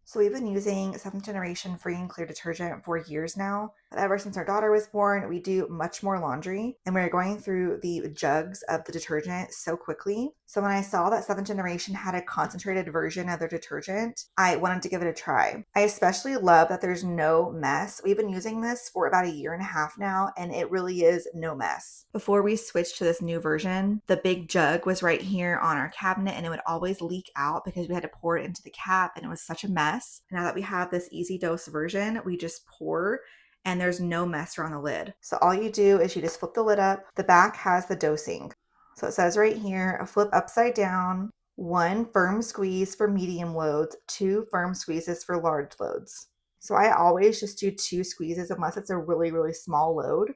So we've been using 7th generation free and clear detergent for years now. Ever since our daughter was born, we do much more laundry and we're going through the jugs of the detergent so quickly. So when I saw that 7th generation had a concentrated version of their detergent, I wanted to give it a try. I especially love that there's no mess. We've been using this for about a year and a half now and it really is no mess. Before we switched to this new version, the big jug was right here on our cabinet and it would always leak out because we had to pour it into the cap and it was such a mess. Now that we have this EasyDose version, we just pour and there's no mess around the lid. So all you do is you just flip the lid up. The back has the dosing. So it says right here, flip upside down, 1 firm squeeze for medium loads, 2 firm squeezes for large loads. So I always just do 2 squeezes unless it's a really, really small load.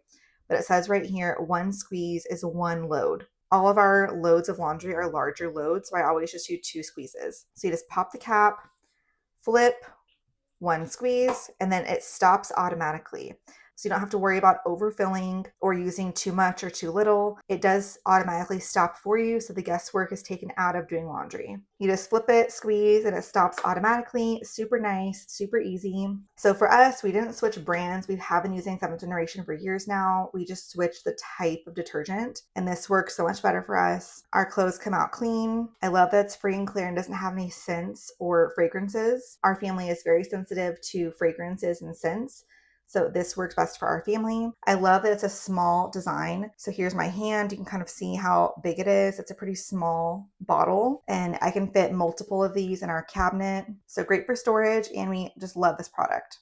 But it says right here, 1 squeeze is 1 load. All of our loads of laundry are larger loads, so I always just do 2 squeezes. So you just pop the cap, flip, 1 squeeze, and then it stops automatically. So you don't have to worry about overfilling or using too much or too little. It does automatically stop for you, so the guesswork is taken out of doing laundry. You just flip it, squeeze, and it stops automatically. Super nice, super easy. So for us, we didn't switch brands. We have been using 7th generation for years now. We just switched the type of detergent, and this works so much better for us. Our clothes come out clean. I love that it's free and clear and doesn't have any scents or fragrances. Our family is very sensitive to fragrances and scents, so this works best for our family. I love that it's a small design. So here's my hand. You can kind of see how big it is. It's a pretty small bottle and I can fit multiple of these in our cabinet. So great for storage and we just love this product.